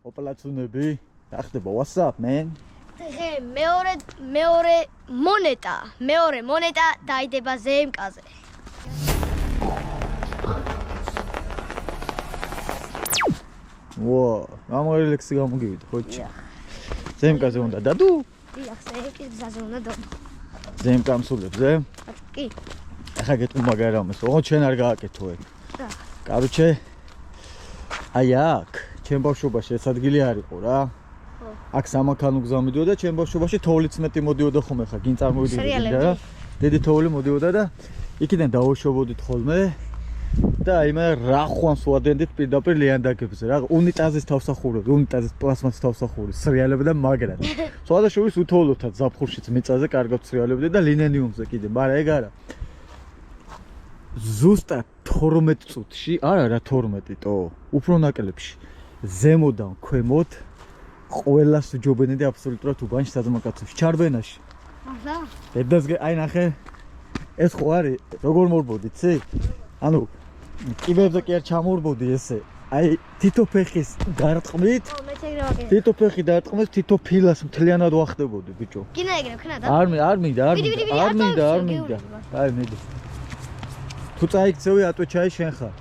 ოპლაცუნები, რა ხდება? What's up, man? დღე მეორე მონეტა დაიდება ზემკაზე. Ვა, გამორელექსი გამოგივიდა, ხოჭი. ზემკაზე უნდა დადუ? დიახ, ზემკის გზაზე უნდა დადო. ზემკამ სულებზე? კი. ახლა გეტყვი მაგარ რამეს, ოღონდ შენ არ გააკეთო ეგ. კაროჩე. აი აქ, ჩემ ბავშვობაში ეს ადგილი არ იყო რა. აქ სამანქანო გზა მიდიოდა, ჩემ ბავშვობაში თოვლიც მეტი მოდიოდა ხომ ახლა, გინ წარმოვიდგინე რა. დიდი თოვლი მოდიოდა და იქიდან დავუშვებოდით ხოლმე. და აიმე რა ხვამს ვადენდით პირდაპირ ლიანდაგებზე რა უნიტაზის თავსახურები, უნიტაზის პლასმასის თავსახური, სრიალებდა და მაგრად. სხვადასხვის უთოვლოთად ზაფხულშიც მიწაზე კარგად სრიალებდა და ლინენიუმზე კიდე, მაგრამ ეგ არა. ზუსტად 12 წუთში, არა 12-ო, უფრო ნაკლებში. ზემოდან ქვემოთ ყველას ვჯობენდი აბსოლუტურად უბანში საძმაკაცებში, ჩარბენაში. ახლა? დედასგე, აი ნახე. ეს ხო არის, როგორ მორბოდი, ცი? ანუ კიბებზე კი არ ჩამორბოდი ესე. აი თითო ფეხის დარტყმით. თითო ფეხი დარტყმით, თითო ფილას მთლიანად ვახდებოდი, ბიჭო. კინა ეგრე ვქნა და? არ მინდა. აი მიდი. თუ წაიქცევი ატვეჩაი შენ ხარ.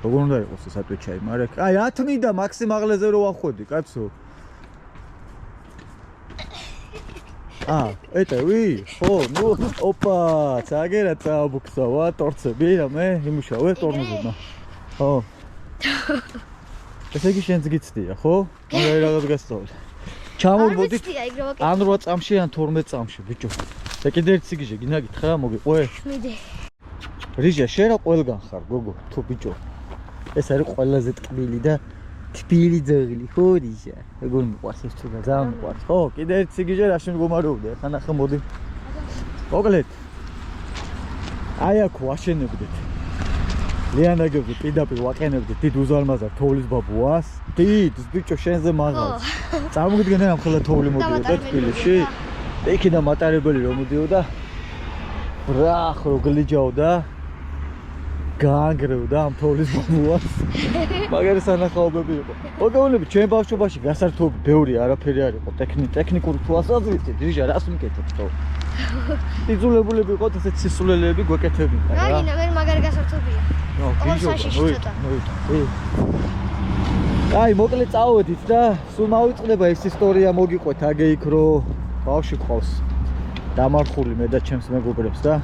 როგორ უნდა იყოს ეს ატვეჩაი, მაგრამ აი 10 მინდა მაქსიმალეზე რო ვახვედი, კაცო. ეტევი? ხო, ნუ, ოპა, წაგერა წააბუქსავა, ტორცები, რამე, იმუშავე ტორნოზებმა. ხო. ესე იგი შენც გიცდია, ხო? მაგარი რაღაც გასწავლე. ჩამორბოდით ან 8 წამში, ან 12 წამში, ბიჭო. და კიდე ერთი სიგიჟე გინდა გითხრა, მოგიყვე? მიდი. რიჟა, შენ რა ყველგან ხარ, გოგო, თუ ბიჭო. ეს არის ყველაზე ტკბილი და თბილი ძაღლი, ხო რიჟა? როგორ მიყვარს ეს თუდა, ძალიან მიყვარს. ხო, კიდე ერთი სიგიჟე რაში მგომარეობდა, ახლა ნახე მოდი. მოკლედ. აი აქ ვაშენებდით. ლიანაგებზე პირდაპირ ვაყენებდით დიდ უზარმაზარ თოვლის ბაბუას. დიდ, ბიჭო, შენზე მაღალს. წარმოგიდგენე ამ ხელა თოვლი მოდიოდა თბილისში. და იქიდან მატარებელი რომ მოდიოდა. ბრახ, რო გლიჯავდა. გაანგრევდა ამ თოვლის ბაბუას. მაგარი სანახაობები იყო. მოგეუბნები, ჩვენ ბავშვობაში გასართობი ბევრი არაფერი არ იყო. ტექნიკური თვალსაზრისით, რიჟა, რას მიკეთებთ თო? იძულებულები იყოთ ესეთ სისულელეები გვეკეთებინა რა. რა, მე მაგარი გასართობია. აი, მოკლედ წავედით და სულ მოვიწყდება ეს ისტორია მოგიყვეთ აგე იქ რო ბავშვი ყავს. დამარხული მე და ჩემს მეგობრებს და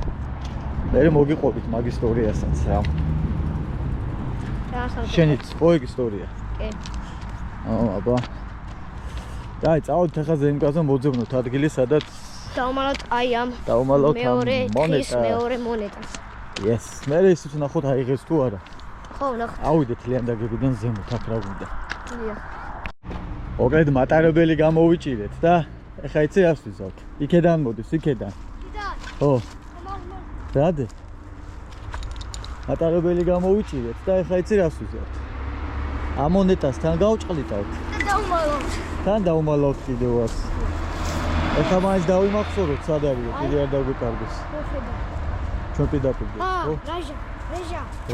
მე მოგიყვებით მაგ ისტორიასაც რა. შენიც ხო ეგ ისტორია? კი. აბა. და აი, წავედით ახლა ზემკაზე მოძებნოთ ადგილი, სადაც დავუმალოთ აი ამ მეორე მონეტას. Yes, მე ისიც ნახოთ აიღეს თუ არა. ხო, ნახოთ. ავიდეთ ლიანდაგებიდან ზემოთ აქ რა გვინდა. დიახ. მოკლედ მატარებელი გამოვიჭირეთ და ეხა იცი რას ვიზავთ? იქედან მოდის, იქედან. იქედან? ხო. რადე? მატარებელი გამოვიჭირეთ და ეხა იცი რას ვიზავთ? ამ მონეტასთან გავჭყლიტავთ. და დავუმალოთ. თან დავუმალავთ კიდევაც. ეხა მაინც დავიმახსოვროთ სად არისო, კიდე არ დაგვიკარგოს. ჩვენ პირდაპირ ხო?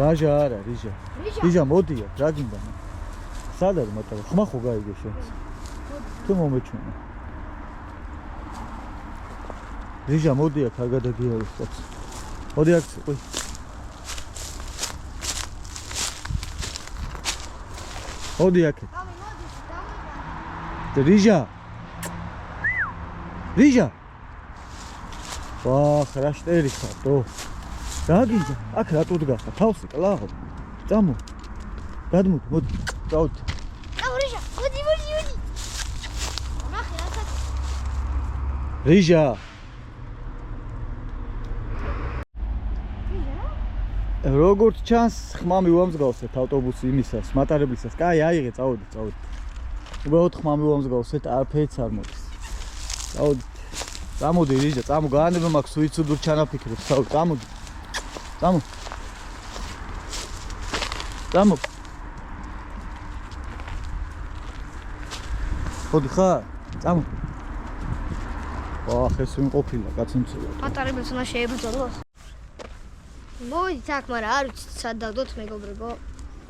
რაჟა არა, რიჟა. რიჟა მოდია, რა გინდა? სად არის მატარებელი? ხმა ხო გაიგე შენ? თუ მომეჩვენა. რიჟა მოდია, კარგად აგიაროს კაც. მოდი აქ ყი. მოდი აქ. რიჟა. რიჟა. ვახ, რა შტერი ხარ, დო. რა გინდა? აქ რატო დგახარ? თავს იკლავ. წამო. გადმოდი, მოდი. წავდი. რიჟა, მოდი. ნახე, ასაკ. რიჟა. როგორც ჩანს, ხმა მივამსგავსეთ ავტობუსი იმისას, მატარებლისას. კაი, აიღე, წავდი. უბრალოდ ხმა მივამსგავსეთ, არაფერიც არ მოდის. წავდი. წამოდი რიჟა, წამო, გაანება მაქვს სუიციდურ ჩანაფიქრებს, წამოდი. წამო. მოდი ხარ? წამო. ვახ, ეს ვიმყოფილა, კაციმცელა. მატარებელს უნდა შეებრძოლოს. მოვიდით აქ, მაგრამ არ ვიცით სად დავდოთ მეგობრებო.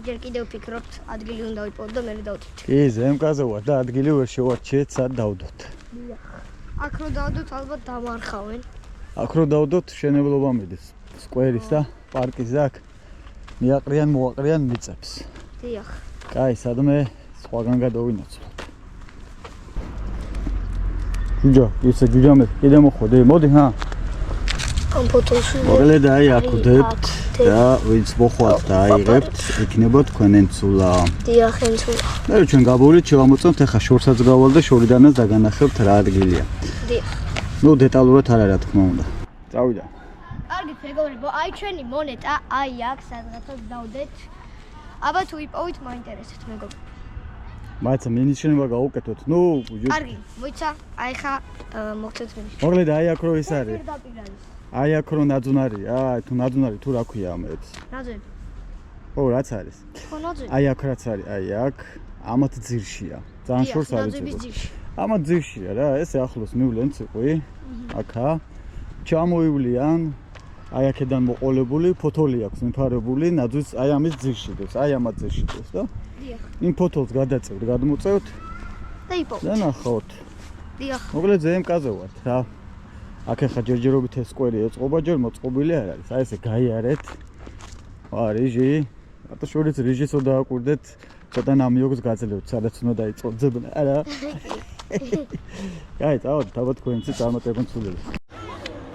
ჯერ კიდევ ვფიქრობთ, ადგილი უნდა ვიპოვოთ და მე დავდოთ. კი, ზემკაზე ვარ და ადგილი ვერ შევარჩიეთ, სად დავდოთ. აქ რო დავდოთ, ალბათ დამარხავენ. აქ რო დავდოთ, შენებლობა მიდის. სკვერის და პარკის და აქ მიაყრიან, მოაყრიან მიწებს. დიახ. კაი, სადმე სხვაგან გადავინაცვლოთ. ჯუჯა, ისე ჯუჯამე, კიდე მოხვედი, მოდი, ჰა. ამ ფოტოში მოგლედ აი აქ ვდებთ და ვინც მოხვალთ და აიღებთ, იქნება თქვენ ენცულა. დიახ, ენცულა. მე ჩვენ გაბოვლით შევამოწმოთ, ახლა შორსაც გავალ და შორიდანაც დაგანახებთ რა ადგილია. დიახ. ნუ დეტალურად არა რა თქმა უნდა. წავიდა. კარგით, მეგობრებო, აი ჩვენი მონეტა, აი აქ სადღაც დავდეთ. აბა თუ იპოვით, მაინტერესებს მეგობრებო. მაიცა მინიშნება გავუკეთოთ. ნუ კარგი, მოიცა, აი ხა მოგცეთ მინიშნება. მოგლედ აი აქ რო ის არის. პირდაპირ არის. აი აქ რო ნაძუნარი, თუ ნაძუნარი თუ რა ქვია ამებს. ნაძვები. ო, რაც არის. ხო, ნაძვები. აი აქ რაც არის, აი აქ ამათ ძირშია. ძალიან შორს არის. ნაძვების ძირში. ამათ ძირშია რა, ესე ახლოს მივლენ ციყვი. აქა ჩამოივლიან. აი აქედან მოყოლებული ფოთოლი აქვს მიფარებული, ნაძვის აი ამის ძირში დევს, აი ამათ ძირში დევს და დიახ. იმ ფოთოლს გადაწევთ, გადმოწევთ და იპოვოთ. და ნახავთ. დიახ. მოკლედ ზემკაზე ვართ რა. აქ ახლა ჯერჯერობით ეს სკვერი ეწყობა, ჯერ მოწყობილი არ არის. აი ესე გაიარეთ. რიჟი. ატო შორიც რიჟისო დააკვირდეთ, ცოტა ნამიოგს გაძლევთ, სადაც უნდა დაიწყოთ ძებნა რა. კაი, წავედით, აბა თქვენცი წარმატებენ ცვლილებს.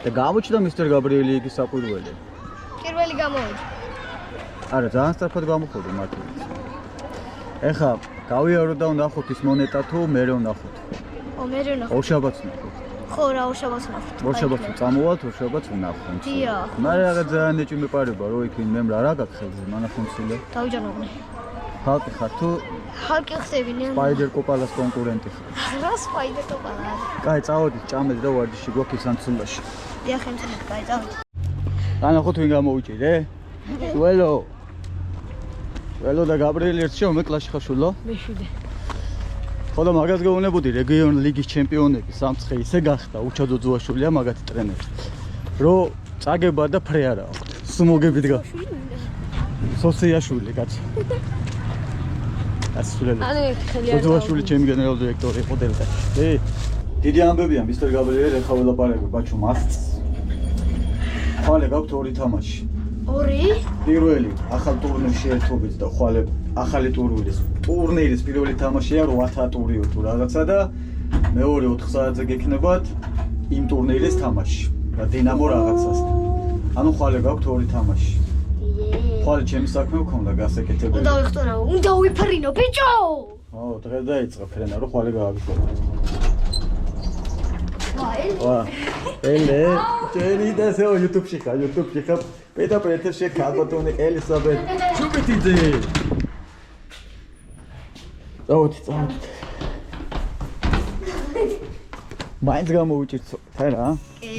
და გამოჩნდა მისტერ გაბრიელი იგი საყვირველი. პირველი გამოვიდა. არა, ძალიან სწრაფად გამოხოდა მათი. ეხლა გავიარო და ვნახოთ ის მონეტა თუ მერე ვნახოთ. მე რა ორშაბათს ვნახოთ. ხო, რა ორშაბათს ვნახოთ. ორშაბათს წამოვალთ, ორშაბათს ვნახოთ. დიახ. მაგრამ რაღაც ძალიან ეჭვი მეპარება, რო იქ ვინმე რა გაგხელს მანახონსილე. დავიჯანოდნენ. ხალხი ხარ თუ ხალხი ხდებინიან. სპაიდერ კოპალას კონკურენტი ხარ? რა სპაიდერ კოპალა? კაი, წავედით, ჭამეთ და ვარჯიში გვაქვს სანცულაში. დიახ, ემცნით, კაი, წავედით. განახოთ ვინ გამოვიჭირე? ველო. ველო და გაბრიელი ერთ შევ მე კლასში ხარ შულო? მეშვიდე. ხო და მაგას გეუბნებოდი რეგიონ ლიგის ჩემპიონები სამცხე ისე გახდა უჩადო ძუაშვილია მაგათი ტრენერი. რო წაგება და ფრე არა აქვთ. სუმოგებით გა. სოციაშვილი კაცო. ასულელი. ძუაშვილი ჩემი გენერალ დირექტორი იყო დელტაში. დიდი ამბებია მისტერ გაბრიელი ეხლა ველაპარაკებ ბაჩო მასწ. ხვალე გაქვთ ორი თამაში. ორი? პირველი ახალ ტურნირში ერთობით და ხვალე ახალი ტურნირის პირველი თამაშია 8 ტურიო თუ რაღაცა და მეორე 4 საათზე გექნებათ იმ ტურნირის თამაში და დინამო რაღაცასთან. ანუ ხვალე გაქვთ ორი თამაში. ხვალე ჩემი საქმე მქონდა გასაკეთებელი. უნდა ვიხტორო, უნდა ვიფრინო, ბიჭო! ო, დღეს დაიწყო ფრენა, რომ ხვალე გააგზავნო. ვაი. ვა. ელე, ჯერი და სო YouTube-ში ხარ, YouTube-ში ხარ. პეთა პრეთერში ქალბატონი ელისაბედ ჩუბიტიძე. წავედით. მაინც გამოვიჭირთ ხა რა? კი.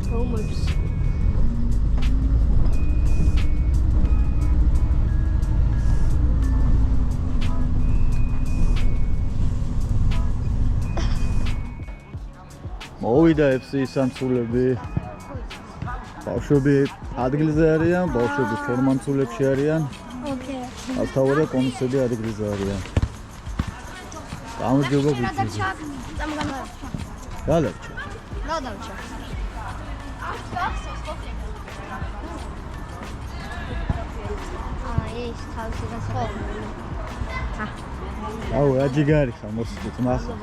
რომებს. მოვიდა FC-ის სამცულები. ბავშვები ადგილზე არიან, ბავშვები ფორმანცულებში არიან. ოკეი. ალთავა და კონუსები ადგილზე არიან. გამარჯობა ბიჭო. რა ლარჩა? რა დავჭა? ეს თავში გასაგები. აუ, რა ჯიგარი ხარ მოსწით მახა.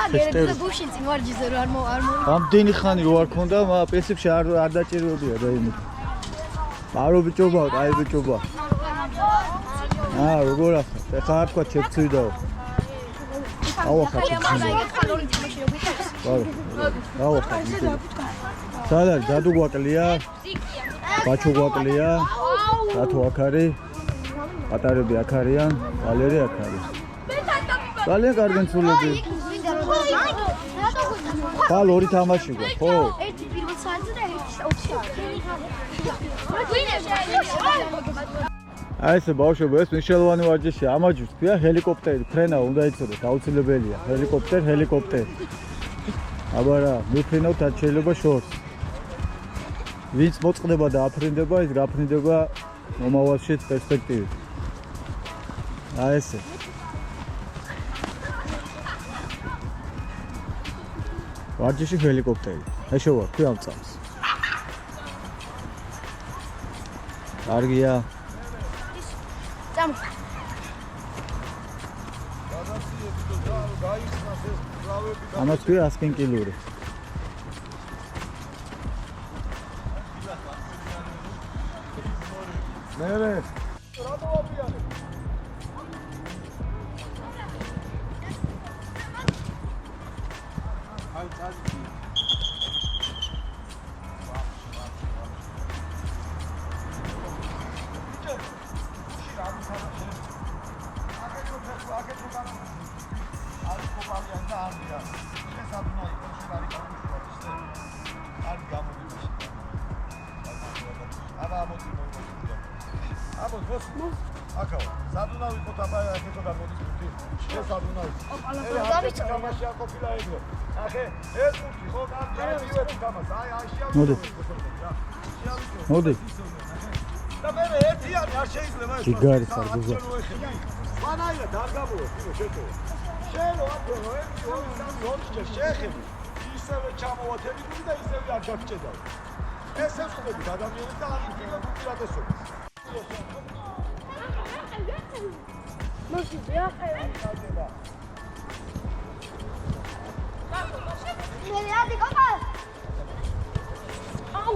აგერე ბუშინცი მარჯიზე რო არ ამდენი ხანი რო არ ქონდა, მაგრამ პესებში არ დაჭირებია და იმით. ბარო ბიჭობა, კაი ბიჭობა. როგორ ახლა? ეხლა არ თქვა ჩეფცვიდაო. აუ ახლა ჩეფცვიდაო. აუ ახლა. სადა დადუ გვაკლია? ბაჩო გვაკლია? რატო აქ არის? პატარები აქ არიან, ვალერი აქ არის. ძალიან კარგი ცულები. ბალ ორი თამაში გვაქვს, ხო? ერთი პირველ საათზე და ერთი 20. აი ესე ბავშვები, ეს მნიშვნელოვანი ვარჯიშია. ამაჯვს ქვია ჰელიკოპტერი, ფრენა უნდა იცოდეთ, აუცილებელია. ჰელიკოპტერი. აბა რა, მიფრინავთ, არ შეიძლება შორს. ვინც მოწყდება და აფრინდება, ის გაფრინდება მომავალში პერსპექტივით. აი ესე. ვარჯიში ჰელიკოპტერი. აი შევარქვი ამ წამს. კარგია. წამ. ამას ქვია 100 კილური. მერე რა მოაბიარე? აი წადი. მოდი. და მე ერთიანი არ შეიძლება ეს. გიგარი ხარ გუზა. მანაირად არ გამოვედი შეთო. შენო აკო ერთი ორი შეხები. ისევე ჩამოვათებდი და ისევე არ გაგჭედავ. ეს ეცხოვები ადამიანებს და არ მიგიღებ უპირატესობას. მოსიდია მე ადი კოპა აუ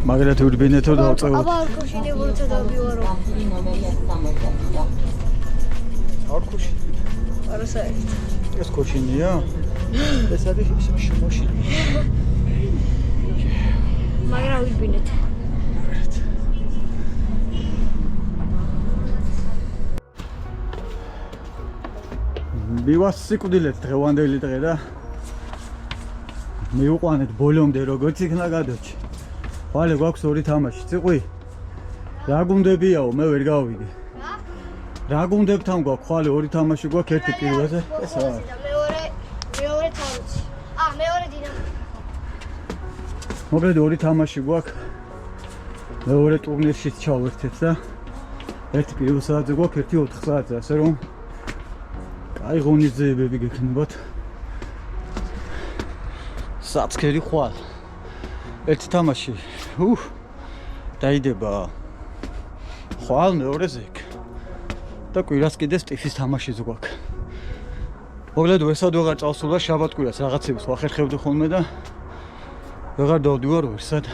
მაგრამ თუ ვიბინეთო დავწევ. აბა არქოშინი ვორცა დავივარო. არქოში. არა საერთოდ. ეს ქოშინია? ეს არის შემოშინი. მაგრამ ვიბინეთ. მივას სიკვდილეთ დღევანდელი დღე და მივუყვანეთ ბოლომდე როგორც იქნა გადაჭი. ვალე გვაქვს ორი თამაში. ციყვი. რა გუნდებიაო, მე ვერ გავიგე. რა გუნდებთან გვაქვს? ხვალე ორი თამაში გვაქვს ერთი პირველზე. ეს რა? მეორე თამაში. მეორე დინამო. მოკლედ ორი თამაში გვაქვს. მეორე ტურნირშიც ჩავერთეთ და ერთი პირველ საათზე გვაქვს, ერთი 4 საათზე, ასე რომ აი ღონისძიებები გექნებათ. საცქერი ხვალ. ერთი თამაში. დაიდება ხვალ მეორეზე იქ. და კვირას კიდე სტიფის თამაშიც გვაქვს. მოკლედ ვესად ვეღარ წავსულა შაბათ-კვირას რაღაცებს ვახერხებდი ხოლმე და ვეღარ დავდივარ ვერსად.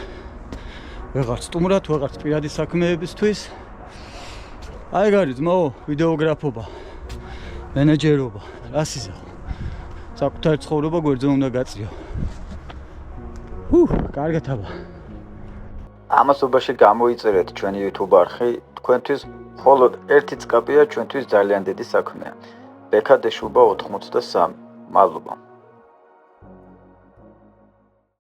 ვეღარ სტუმრად, ვეღარ პირადი საქმეებისთვის. აი გარი ძმაო, ვიდეოგრაფობა. მენეჯერობა, რასიზა. საკუთარი ცხოვრება გვერდზე უნდა გაწიო. კარგად აბა. ამასობაში გამოიწერეთ ჩვენი YouTube არხი, თქვენთვის მხოლოდ ერთი წკაპია ჩვენთვის ძალიან დიდი საქმეა. ბექადეშუბა 83. მადლობა.